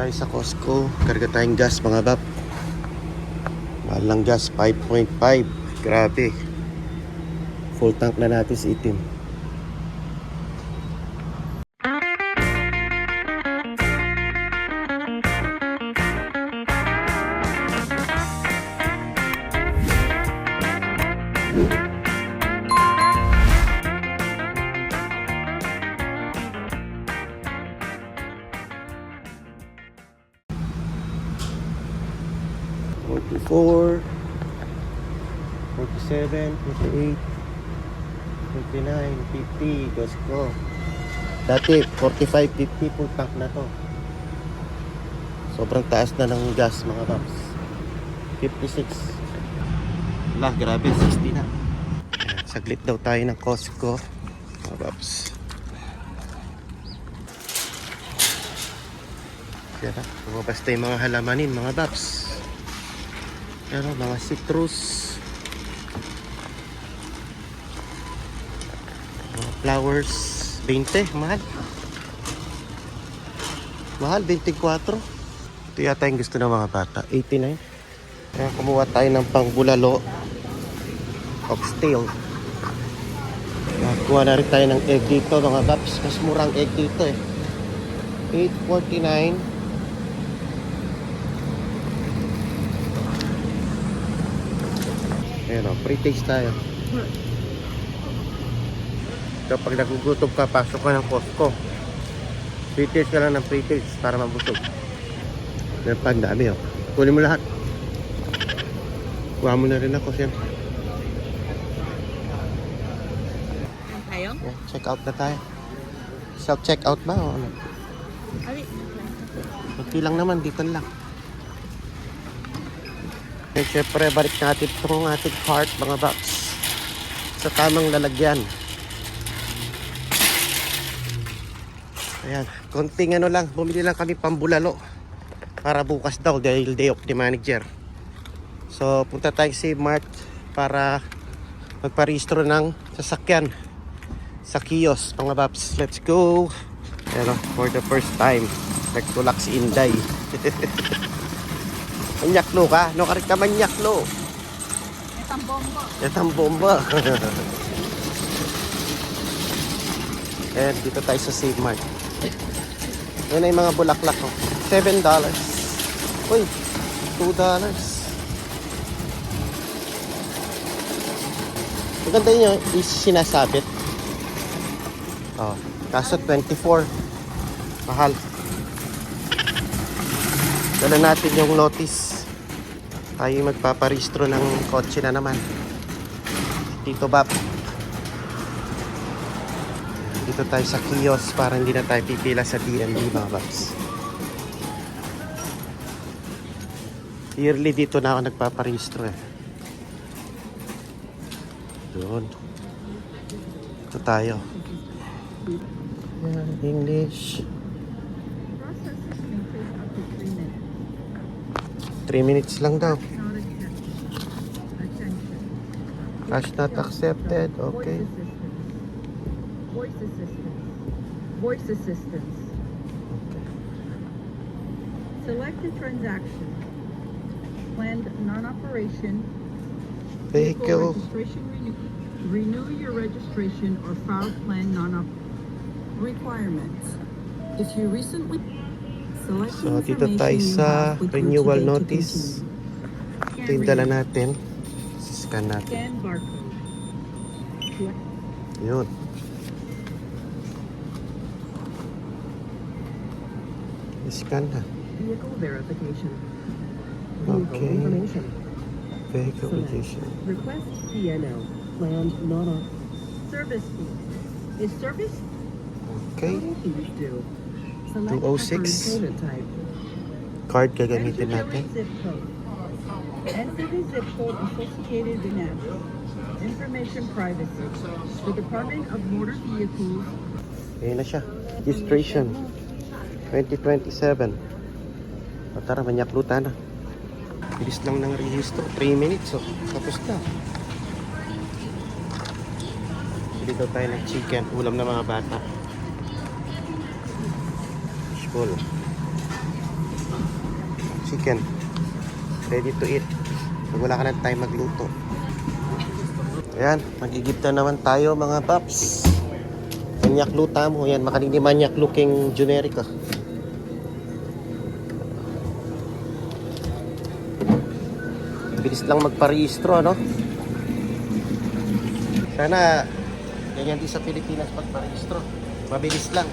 Tayo sa Costco, karga tayong gas mga bab. Mahal ng gas, 5.5. Grabe. Full tank na natin sa itim. $44, $47, $48, $49, $50. Costco. Dati, $45, $50 full tank na to. Sobrang taas na ng gas mga babs. 56. Wala, grabe, 60 na. Saglit daw tayo ng Costco mga babs. Kaya na, lumabas tayo mga halamanin mga babs. Pero mga citrus, mga flowers, 20, mahal. Mahal, 24. Ito yata yung gusto ng mga bata, 89. Kaya kumuha tayo ng pangbulalo, oxtail. Kuha na rin tayo ng egg dito mga babs. Mas murang egg dito eh. 8.49. Ayan o, pre-taste tayo. Kapag nagugutom ka, pasok ka ng Costco. Pre-taste ka lang ng pre-taste para mabusog. Meron pa, ang dami o. Kunin mo lahat. Kuha mo na rin ako, siyempre. Tayo? Yeah, check out na tayo. Self-check out ba o ano? Ali. Okay lang naman, dito lang. And syempre, balik natin itong ating cart, mga box. Sa tamang lalagyan. Ayan, konting ano lang, bumili lang kami pambulalo. Para bukas daw, dahil day off ni manager. So, punta tayo sa Mart para magparehistro ng sasakyan sa kiosk, mga box. Let's go! Ayan, for the first time, nagtulak si Inday. Manyaklo ka? No, karit ka manyaklo. Itang bombo. Itang bomba. And dito tayo sa Save Mart. Yan ay mga bulaklak. Oh. $7. Uy, $2. Maganda yun yung sinasabit. Oh, kaso 24. Mahal. Dala natin yung notice. Tayo magpaparehistro ng kotse na naman. Dito ba? Dito tayo sa kiosk para hindi na tayo pipila sa DMV mga babs. Yearly dito na ako nagpaparehistro eh. Doon. Ito tayo. English. 3 minutes lang daw. Cash not accepted. Okay. Voice assistance. Voice assistance. Okay. Select a transaction. Planned non-operation. Vehicle. Registration renew your registration or file plan non-op requirements. If you recently select So dito tayo sa renewal notice. Ito yung dala natin. Scan natin. Scan barcode. Yun. Scan na. Vehicle verification. Okay. Information. Vehicle registration. Request PNO. Planned non-op. Service fee. Is service Okay. fees due? Select 206. preferred payment type. Card gagamitin natin. Zip code. Enter the zip code associated with address. Information privacy. The Department of Motor Vehicles. Ayan na siya. Registration. 2027. O tara, manyakluta na. Bilis lang ng rehistro. 3 minutes. Oh. Tapos na. Bili daw tayo ng chicken. Ulam ng mga bata. Fishball. chicken. Ready to eat. Pag wala ka ng time magluto. Ayan, magigib na naman tayo mga paps. Manyak luta mo. Ayan, makanini manyak looking generic ah. Bilis lang magparehistro, ano? Sana ganyan din sa Pilipinas pagparehistro. Mabilis lang.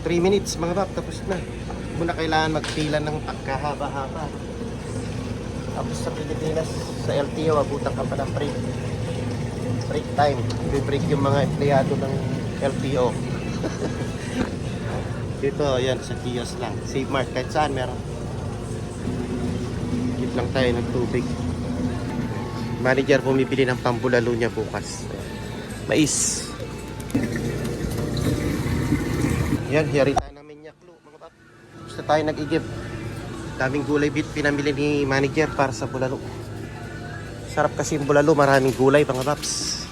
3 minutes mga bab, tapos na. Hindi mo na kailangan magpila ng pagkahaba-haba. Tapos sa Pilipinas, sa LTO, abutan ka pa ng break. Break time. I-break yung mga empleyado ng LTO. Dito, yan, sa kiosk lang. Save Mart, kahit saan meron. Gip lang tayo ng tubig. Manager bumibili ng pambulalo niya bukas. Mais. Yan, hiyari tayo namin yaklo mga bab. Gusto tayo nag-igib. Daming gulay bit pinamili ni manager para sa bulalo. Sarap kasi yung bulalo, maraming gulay mga babs.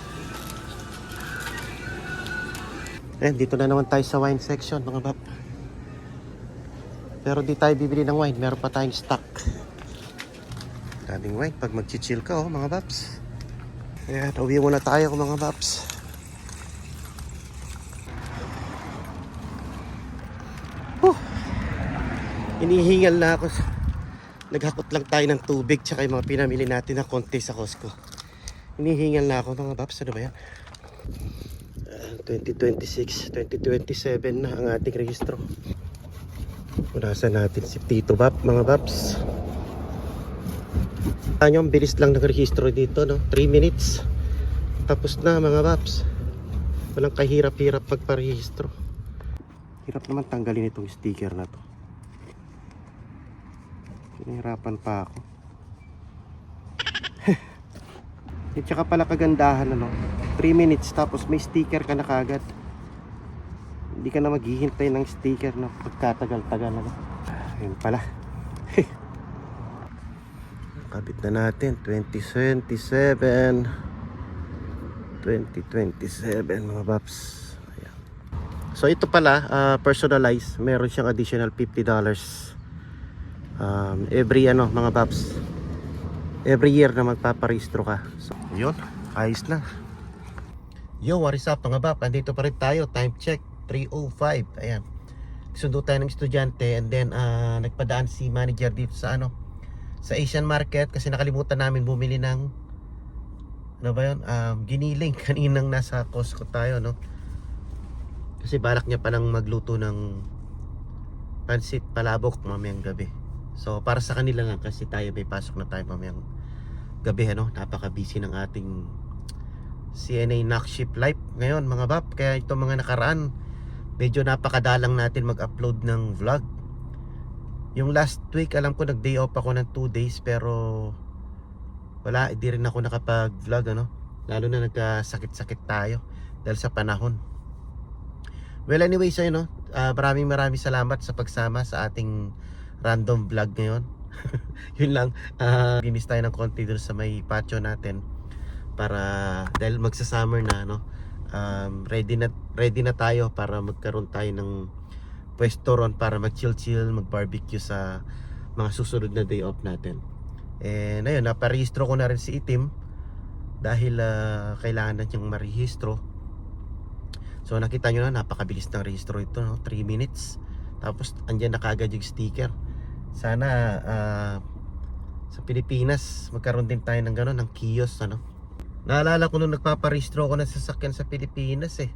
Ayan, dito na naman tayo sa wine section mga bab. Pero di tayo bibili ng wine, meron pa tayong stock. Daming wine pag mag-chill ka oh mga babs. Ayan, uwi muna tayo mga babs. Hinihingal na ako. Naghakot lang tayo ng tubig tsaka yung mga pinamili natin na konti sa Costco. Hinihingal na ako mga babs. Ano ba yan? 2026, 2027 na ang ating rehistro. Punasan natin si Tito Bab mga babs. Ang bilis lang ng-rehistro dito, no? 3 minutes. Tapos na mga babs. Walang kahirap-hirap pagparehistro. Hirap naman tanggalin itong sticker na to. Pinahirapan pa ako. At saka pala kagandahan, ano? 3 minutes tapos may sticker ka na kagad. Hindi ka na maghihintay ng sticker na pagkatagal-tagal, ano? Ayun pala. Kabit na natin 2027 mga babs. Ayan. So ito pala personalized, meron siyang additional $50 every ano mga babs, every year na magpaparehistro ka. So yun, ayos na. Yo, what is up mga bab, andito pa rin tayo, time check 3:05. Ayan, sundo tayo ng estudyante and then nagpadaan si manager dito sa ano, sa Asian market kasi nakalimutan namin bumili ng ano ba yun, giniling kaninang nasa Costco tayo, no? Kasi balak niya pa nang magluto ng pansit palabok mamayang gabi. So para sa kanila lang kasi tayo may pasok na tayo mamayang gabi, ano? Napaka busy ng ating CNA Knock Ship Life ngayon mga bab. Kaya itong mga nakaraan medyo napakadalang natin mag-upload ng vlog. Yung last week alam ko nag-day off ako ng 2 days pero wala, hindi rin ako nakapag-vlog, ano? Lalo na nagkasakit-sakit tayo dahil sa panahon. Well anyway, so no, maraming salamat sa pagsama sa ating random vlog ngayon. Yun lang, linis tayo ng konti dun sa may patio natin para dahil magsa-summer na, no? Ready na tayo para magkaroon tayo ng pwesto ron para mag-chill, mag-barbecue sa mga susunod na day off natin. And ayun, naparehistro ko na rin si Itim dahil kailangan na niyang marehistro. So nakita nyo na, napakabilis ng rehistro ito, no? 3 minutes. Tapos andyan na kaagad yung sticker. Sana sa Pilipinas magkaroon din tayo ng gano'n, ng kiosk, ano? Naalala ko nung nagpaparehistro ko ng sasakyan sa Pilipinas eh.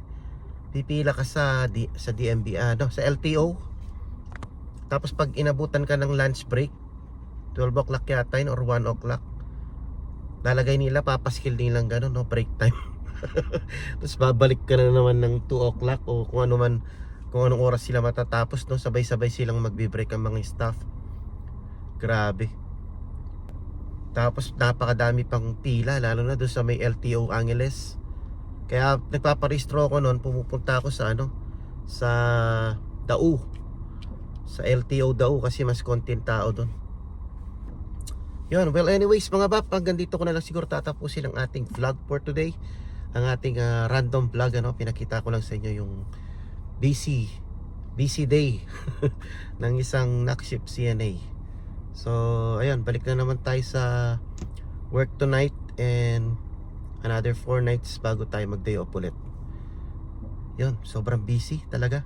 Pipila ka sa DMV, ano, sa LTO. Tapos pag inabutan ka ng lunch break 12 o'clock yata yun or 1 o'clock, lalagay nila, papaskil nilang gano'n, no? Break time. Tapos babalik ka na naman ng 2 o'clock o kung ano man, kung anong oras sila matatapos, no? Sabay-sabay silang magbe-break ang mga staff. Grabe. Tapos napakadami pang pila, lalo na doon sa may LTO Angeles. Kaya nagpaparehistro ako noon, pumupunta ako sa ano, sa Dau, sa LTO Dau kasi mas konting tao doon. Yun, well anyways mga bab, hanggang dito ko na lang siguro tatapusin ang ating vlog for today. Ang ating random vlog, ano, pinakita ko lang sa inyo yung busy day ng isang knock ship CNA. So ayun, balik na naman tayo sa work tonight and another 4 nights bago tayo mag day off ulit. Yun, sobrang busy talaga,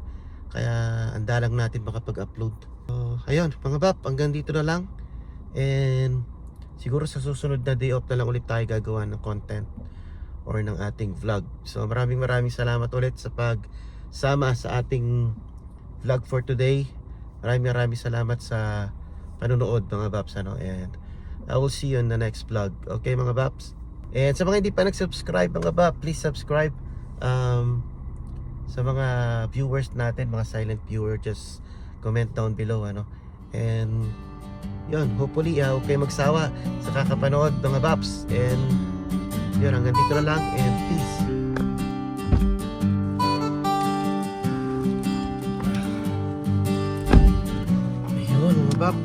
kaya andalang natin makapag-upload. So ayun mga bab, hanggang dito na lang. And siguro sa susunod na day off na lang ulit tayo gagawa ng content or ng ating vlog. So maraming salamat ulit sa pagsama sa ating vlog for today. Maraming salamat sa panonood mga Babs, ano? And I will see you in the next vlog. Okay mga Babs? And sa mga hindi pa nag-subscribe mga Babs, please subscribe. Sa mga viewers natin, mga silent viewer, just comment down below, ano? And yun, hopefully huwag kayo magsawa sa kakapanood mga Babs. And yun, hanggang dito na lang, and peace. Ayun mga Bab,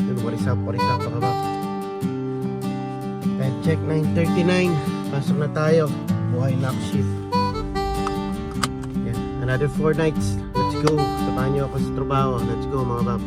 yun, waris up mga Bab. And check 9:39, pasok na tayo. Buhay lock shift. Yan, another 4 nights. Let's go. Samahan niyo ako sa trabaho. Let's go mga Bab.